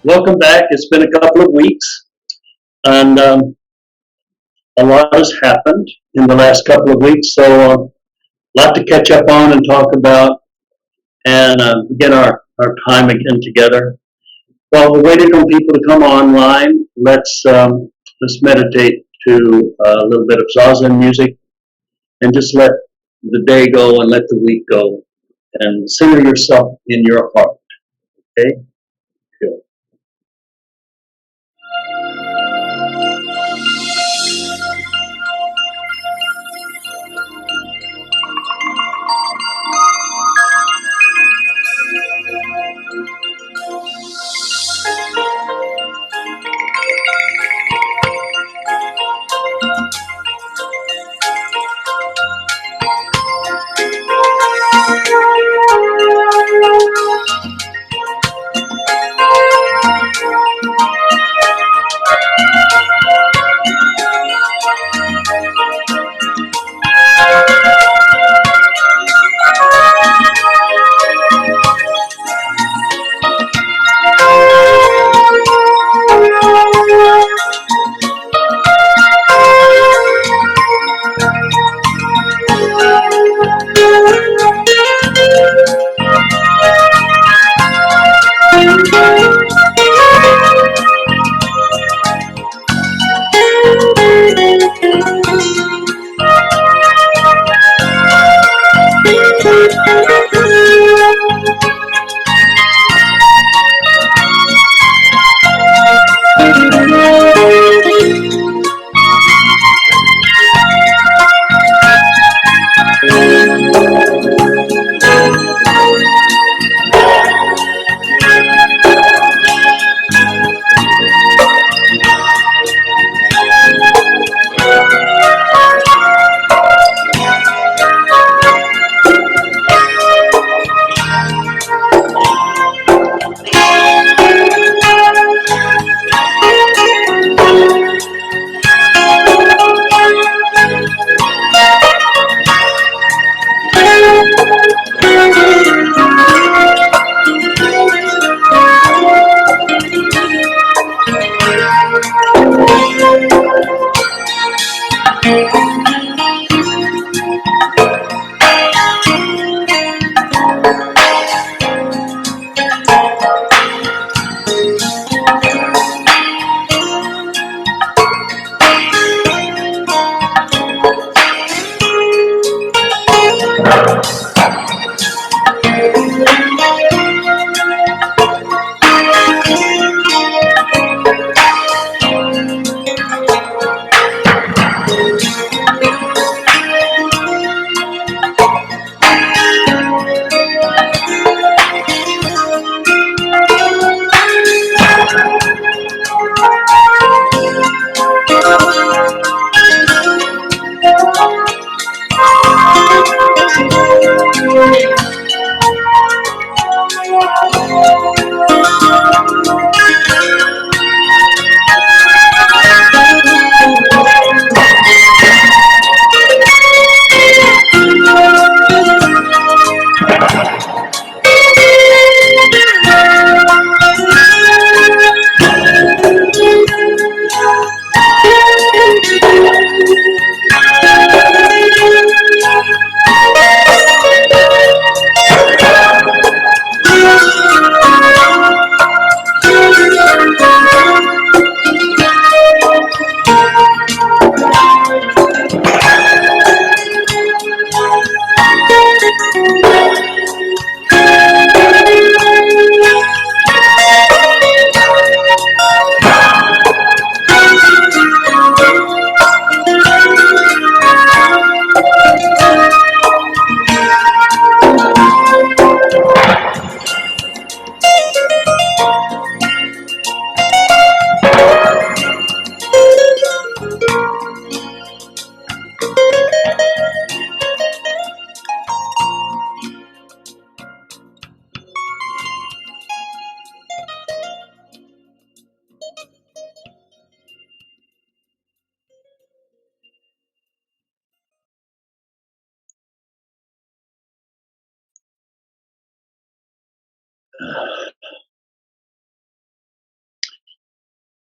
Welcome back. It's been a couple of weeks, and a lot has happened in the last couple of weeks, so a lot to catch up on and talk about, and begin our time again together. While we're waiting on people to come online, let's meditate to a little bit of zazen music, and just let the day go and let the week go, and center yourself in your heart. Okay. Good.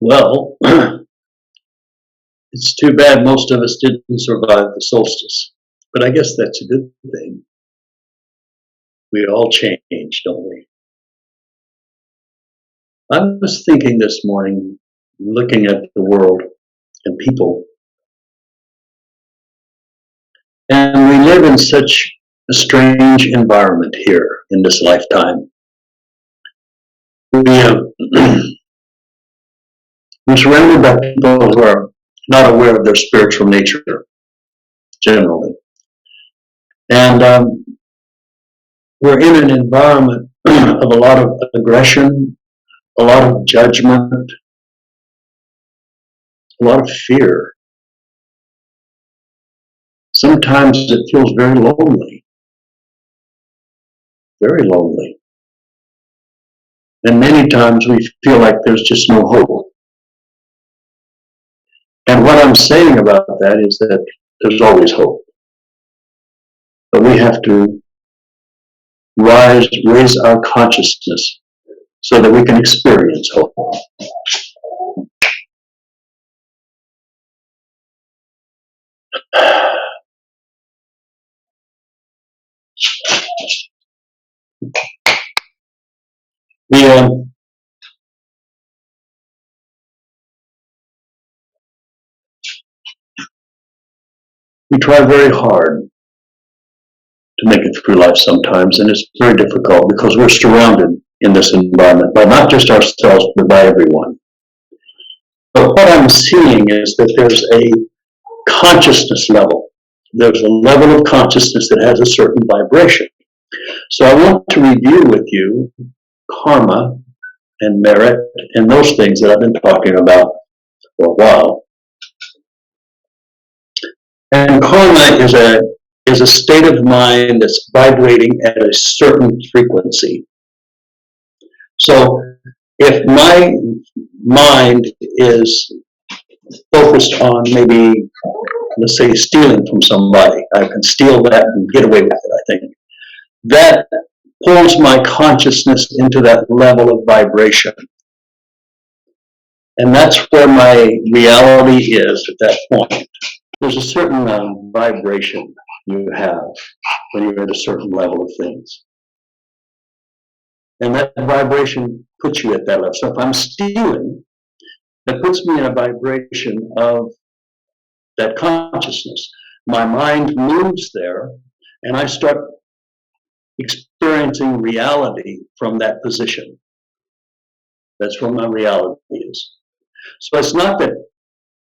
Well, it's too bad most of us didn't survive the solstice, but I guess that's a good thing. We all change, don't we? I was thinking this morning, looking at the world and people, and we live in such a strange environment here in this lifetime. We're surrounded by people who are not aware of their spiritual nature, generally. And we're in an environment of a lot of aggression, a lot of judgment, a lot of fear. Sometimes it feels very lonely, very lonely. And many times we feel like there's just no hope. And what I'm saying about that is that there's always hope. But we have to raise our consciousness so that we can experience hope. We try very hard to make it through life sometimes, and it's very difficult because we're surrounded in this environment by not just ourselves, but by everyone. But what I'm seeing is that there's a consciousness level. There's a level of consciousness that has a certain vibration. So I want to review with you karma and merit and those things that I've been talking about for a while. And karma is a state of mind that's vibrating at a certain frequency. So if my mind is focused on maybe, let's say, stealing from somebody, I can steal that and get away with it, I think. That pulls my consciousness into that level of vibration. And that's where my reality is at that point. There's a certain vibration you have when you're at a certain level of things. And that vibration puts you at that level. So if I'm stealing, that puts me in a vibration of that consciousness. My mind moves there, and I start experiencing reality from that position. That's where my reality is. So it's not that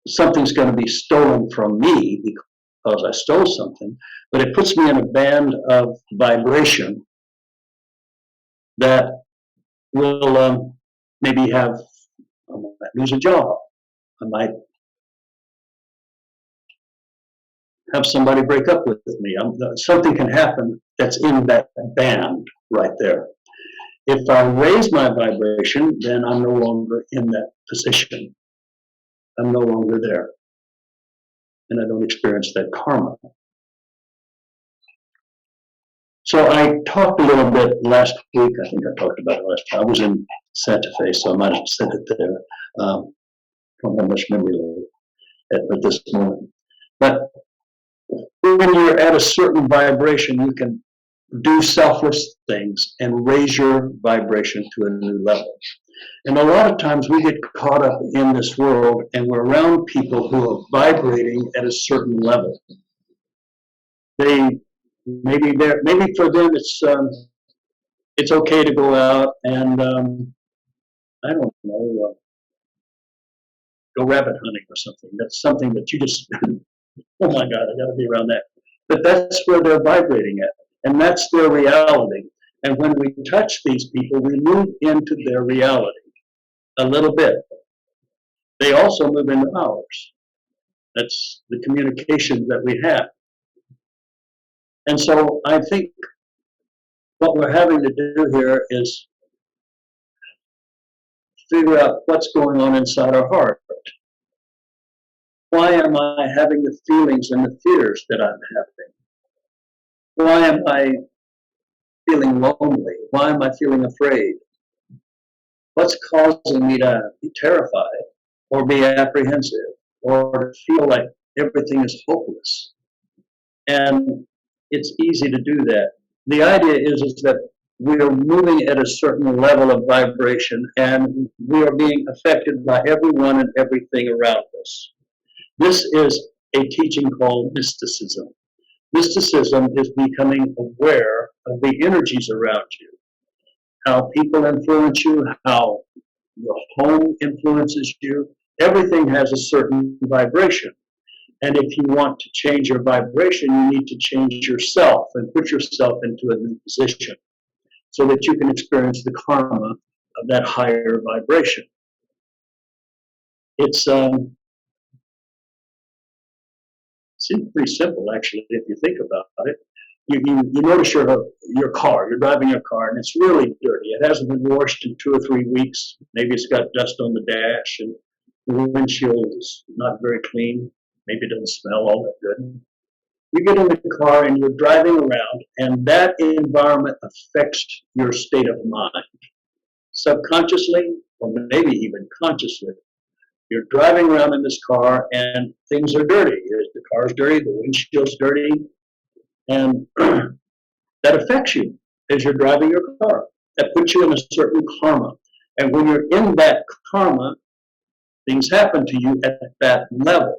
something's going to be stolen from me because I stole something, but it puts me in a band of vibration that will maybe I might lose a job. I might have somebody break up with me. Something can happen that's in that band right there. If I raise my vibration, then I'm no longer in that position. I'm no longer there. And I don't experience that karma. So I talked a little bit last week. I think I talked about it last time. I was in Santa Fe, so I might have said it there. Don't have much memory at this moment. But when you're at a certain vibration, you can do selfless things and raise your vibration to a new level. And a lot of times we get caught up in this world and we're around people who are vibrating at a certain level. Maybe for them it's okay to go out and I don't know, go rabbit hunting or something. That's something that you just oh my God, I got to be around that. But that's where they're vibrating at, and that's their reality. And when we touch these people, we move into their reality a little bit. They also move into ours. That's the communication that we have. And so I think what we're having to do here is figure out what's going on inside our heart. Why am I having the feelings and the fears that I'm having? Why am I feeling lonely? Why am I feeling afraid? What's causing me to be terrified? or be apprehensive or to feel like everything is hopeless. And it's easy to do that. The idea is that we are moving at a certain level of vibration and we are being affected by everyone and everything around us. This is a teaching called mysticism. Mysticism is becoming aware of the energies around you, how people influence you, how your home influences you. Everything has a certain vibration. And if you want to change your vibration, you need to change yourself and put yourself into a new position so that you can experience the karma of that higher vibration. It seems pretty simple, actually, if you think about it. You notice your car, you're driving your car, and it's really dirty. It hasn't been washed in 2 or 3 weeks. Maybe it's got dust on the dash, and the windshield is not very clean. Maybe it doesn't smell all that good. You get in the car and you're driving around, and that environment affects your state of mind. Subconsciously, or maybe even consciously, you're driving around in this car and things are dirty. The car's dirty, the windshield's dirty, and that affects you as you're driving your car. That puts you in a certain karma. And when you're in that karma, things happen to you at that level.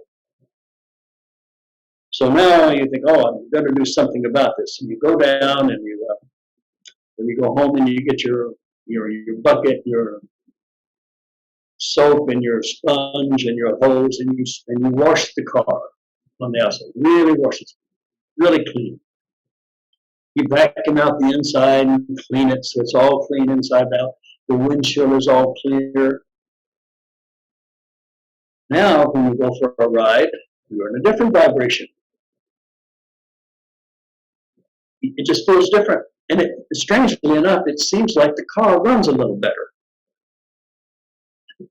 So now you think, oh, I'm going to do something about this. And you go down and you go home and you get your bucket, your soap and your sponge and your hose, and you wash the car on the outside. Really wash it, really clean. You vacuum out the inside and clean it so it's all clean inside out. The windshield is all clear. Now, when you go for a ride, you're in a different vibration. It just feels different. And strangely enough, it seems like the car runs a little better. At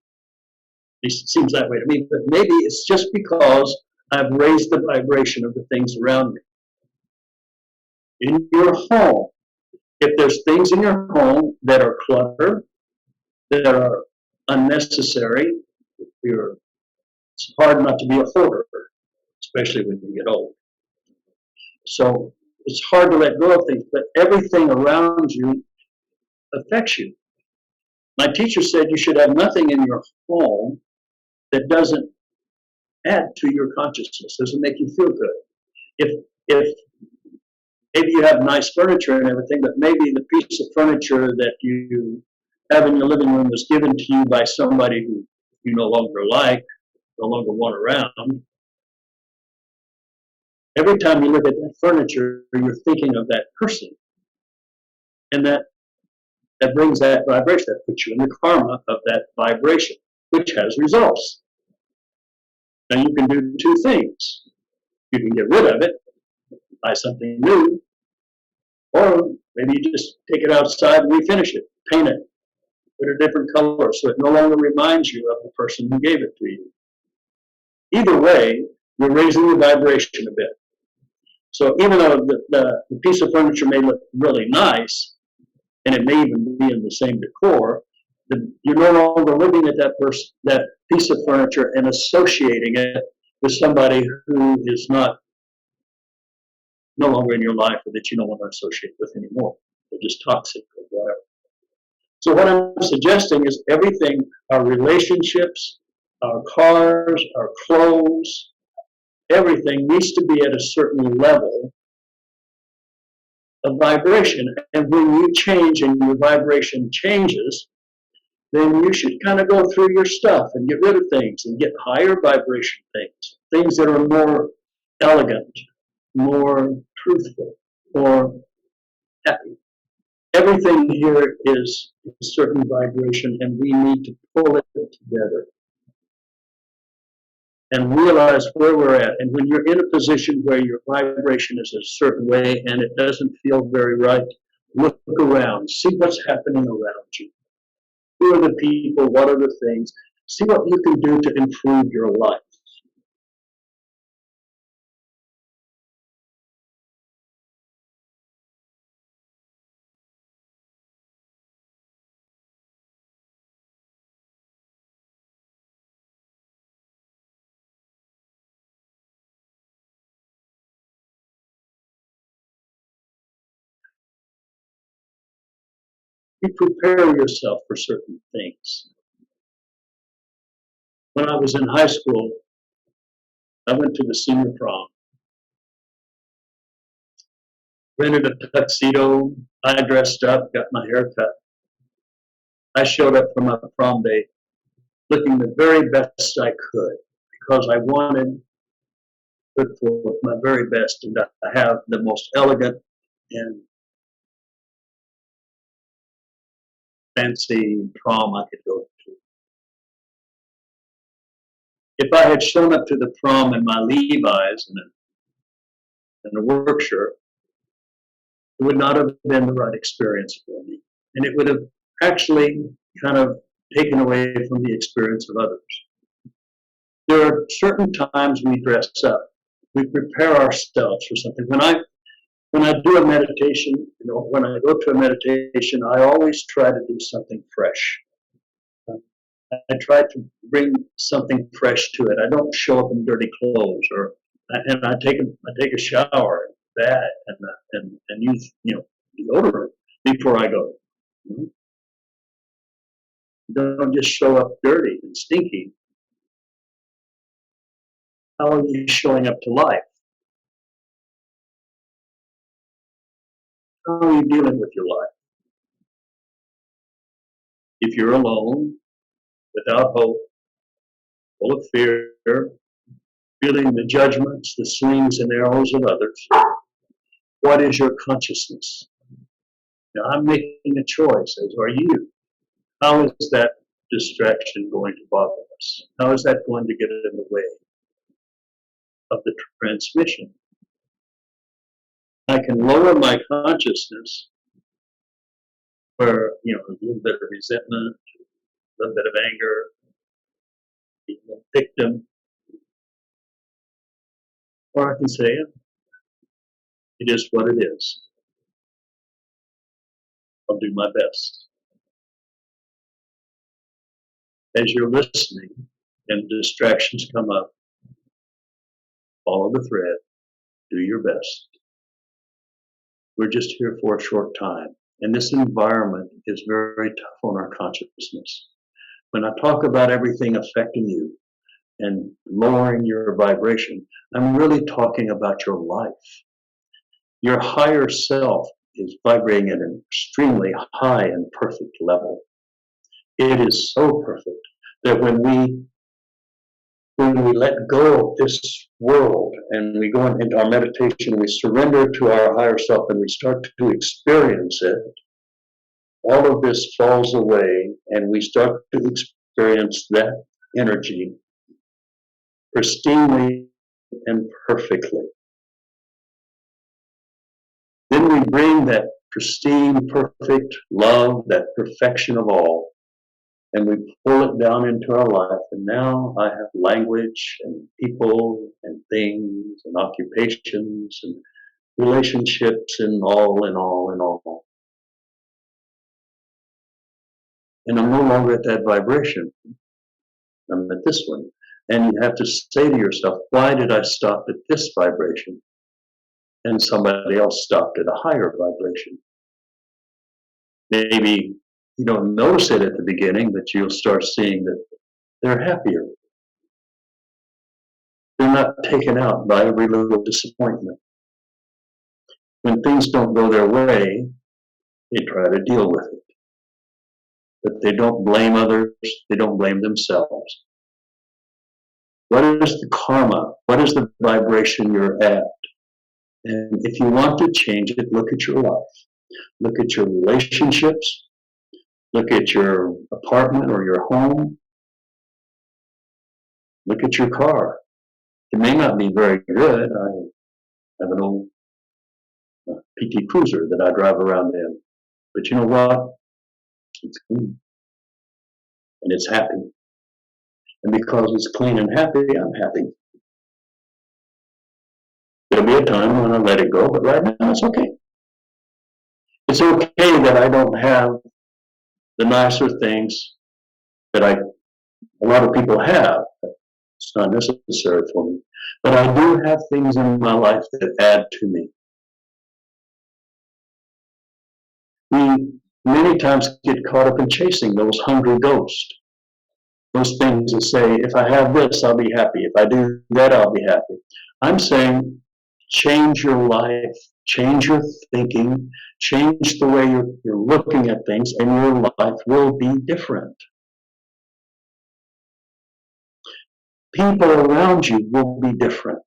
least it seems that way to me. But maybe it's just because I've raised the vibration of the things around me. In your home, if there's things in your home that are clutter, that are unnecessary, it's hard not to be a hoarder, especially when you get old. So it's hard to let go of things, but everything around you affects you. My teacher said you should have nothing in your home that doesn't add to your consciousness, doesn't make you feel good. If maybe you have nice furniture and everything, but maybe the piece of furniture that you have in your living room was given to you by somebody who you no longer like, no longer want around. Every time you look at that furniture, you're thinking of that person. And that brings that vibration, that puts you in the karma of that vibration, which has results. Now you can do two things. You can get rid of it, buy something new, or maybe you just take it outside and refinish it, paint it, put a different color so it no longer reminds you of the person who gave it to you. Either way, you're raising the vibration a bit. So even though the piece of furniture may look really nice, and it may even be in the same decor, you're no longer looking at that piece of furniture and associating it with somebody who is no longer in your life or that you don't want to associate with anymore. They're just toxic or whatever. So what I'm suggesting is everything, our relationships, our cars, our clothes, everything needs to be at a certain level of vibration. And when you change and your vibration changes, then you should kind of go through your stuff and get rid of things and get higher vibration things that are more elegant, more truthful, more happy. Everything here is a certain vibration, and we need to pull it together and realize where we're at. And when you're in a position where your vibration is a certain way and it doesn't feel very right, look around, see what's happening around you. Who are the people? What are the things? See what you can do to improve your life. You prepare yourself for certain things. When I was in high school, I went to the senior prom, rented a tuxedo, I dressed up, got my hair cut. I showed up for my prom day looking the very best I could because I wanted to put forth my very best and to have the most elegant and fancy prom I could go to. If I had shown up to the prom in my Levi's and a work shirt, it would not have been the right experience for me. And it would have actually kind of taken away from the experience of others. There are certain times we dress up. We prepare ourselves for something. When I do a meditation, when I go to a meditation, I always try to do something fresh. I try to bring something fresh to it. I don't show up in dirty clothes, and I take a shower, bath, and use deodorant before I go. You don't just show up dirty and stinky. How are you showing up to life? How are you dealing with your life? If you're alone, without hope, full of fear, feeling the judgments, the slings and arrows of others, what is your consciousness? Now, I'm making a choice, as are you. How is that distraction going to bother us? How is that going to get in the way of the transmission? I can lower my consciousness where, a little bit of resentment, a little bit of anger, being a victim. Or I can say, it is what it is. I'll do my best. As you're listening and distractions come up, follow the thread, do your best. We're just here for a short time. And this environment is very tough on our consciousness. When I talk about everything affecting you and lowering your vibration, I'm really talking about your life. Your higher self is vibrating at an extremely high and perfect level. It is so perfect that when we let go of this world and we go into our meditation, we surrender to our higher self and we start to experience it, all of this falls away and we start to experience that energy pristinely and perfectly. Then we bring that pristine, perfect love, that perfection of all, and we pull it down into our life. And now I have language and people and things and occupations and relationships and all and all and all. And I'm no longer at that vibration. I'm at this one. And you have to say to yourself, why did I stop at this vibration? And somebody else stopped at a higher vibration. Maybe you don't notice it at the beginning, but you'll start seeing that they're happier. They're not taken out by every little disappointment. When things don't go their way, they try to deal with it. But they don't blame others, they don't blame themselves. What is the karma? What is the vibration you're at? And if you want to change it, look at your life. Look at your relationships. Look at your apartment or your home. Look at your car. It may not be very good. I have an old PT Cruiser that I drive around in. But you know what? It's clean. And it's happy. And because it's clean and happy, I'm happy. There'll be a time when I let it go, but right now it's okay. It's okay that I don't have the nicer things that a lot of people have. It's not necessary for me. But I do have things in my life that add to me. many times get caught up in chasing those hungry ghosts. Those things that say, if I have this, I'll be happy. If I do that, I'll be happy. I'm saying, change your life, change your thinking, change the way you're looking at things, and your life will be different. People around you will be different.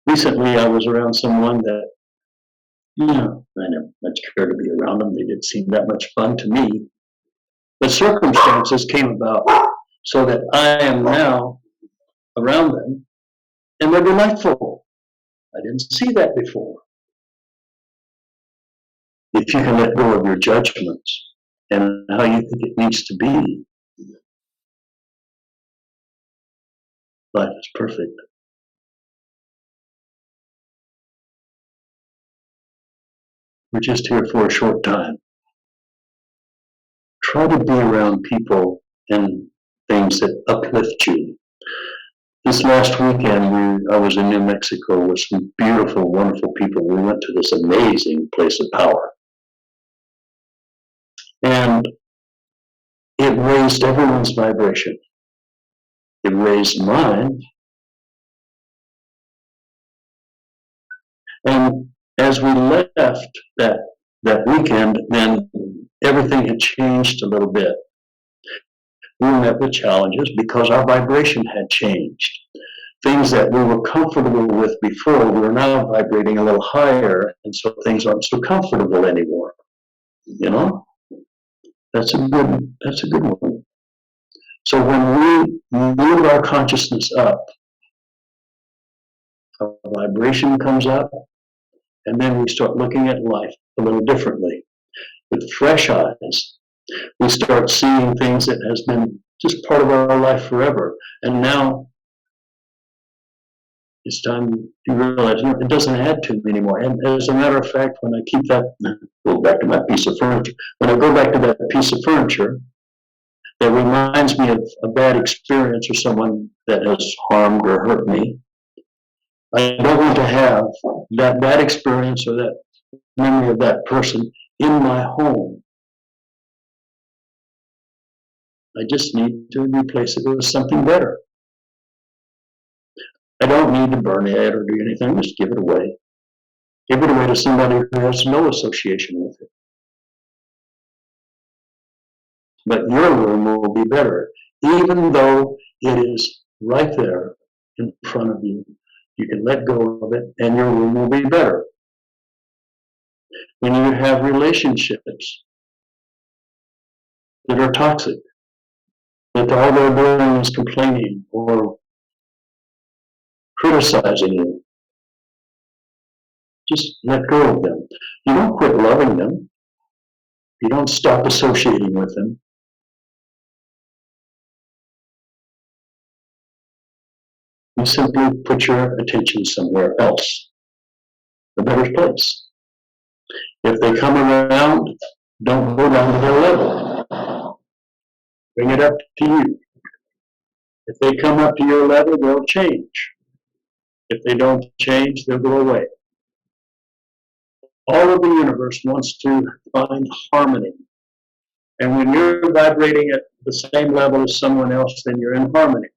Recently, I was around someone that, I didn't much care to be around them. They didn't seem that much fun to me. But circumstances came about so that I am now around them, and they're delightful. I didn't see that before. If you can let go of your judgments and how you think it needs to be, life is perfect. We're just here for a short time. Try to be around people and things that uplift you. This last weekend, I was in New Mexico with some beautiful, wonderful people. We went to this amazing place of power. And it raised everyone's vibration. It raised mine. And as we left that weekend, then everything had changed a little bit. We met with challenges because our vibration had changed. Things that we were comfortable with before, we were now vibrating a little higher, and so things aren't so comfortable anymore. That's a good one. So when we move our consciousness up, our vibration comes up, and then we start looking at life a little differently. With fresh eyes, we start seeing things that has been just part of our life forever. And now it's time to realize it doesn't add to me anymore. And as a matter of fact, when I go back to my piece of furniture, when I go back to that piece of furniture that reminds me of a bad experience or someone that has harmed or hurt me, I don't want to have that bad experience or that memory of that person in my home. I just need to replace it with something better. I don't need to burn it or do anything, just give it away. Give it away to somebody who has no association with it. But your room will be better, even though it is right there in front of you. You can let go of it, and your room will be better. When you have relationships that are toxic, that all they're doing is complaining or criticizing you, just let go of them. You don't quit loving them. You don't stop associating with them. You simply put your attention somewhere else, a better place. If they come around, don't go down to their level. Bring it up to you. If they come up to your level, they'll change. If they don't change, they'll go away. All of the universe wants to find harmony. And when you're vibrating at the same level as someone else, then you're in harmony.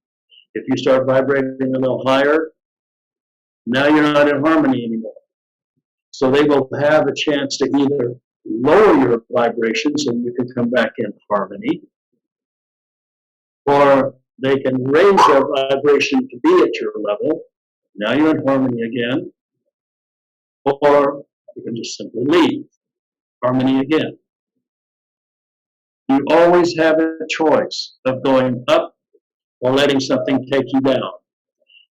If you start vibrating a little higher, now you're not in harmony anymore. So they will have a chance to either lower your vibrations and you can come back in harmony, or they can raise their vibration to be at your level. Now you're in harmony again. Or you can just simply leave. Harmony again. You always have a choice of going up or letting something take you down.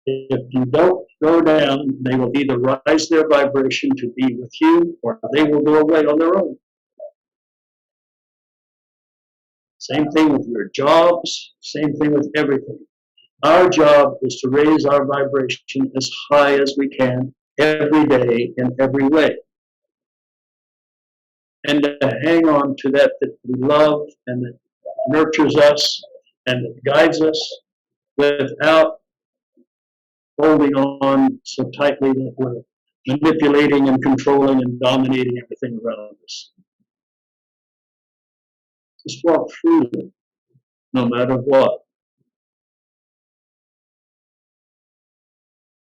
If you don't go down, they will either rise their vibration to be with you, or they will go away on their own. Same thing with your jobs, same thing with everything. Our job is to raise our vibration as high as we can every day in every way. And to hang on to that we love and that nurtures us and that guides us without holding on so tightly that we're manipulating and controlling and dominating everything around us. Just walk freely, no matter what.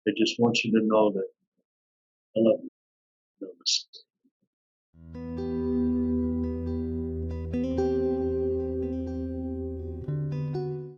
I just want you to know that I love you. Namaste.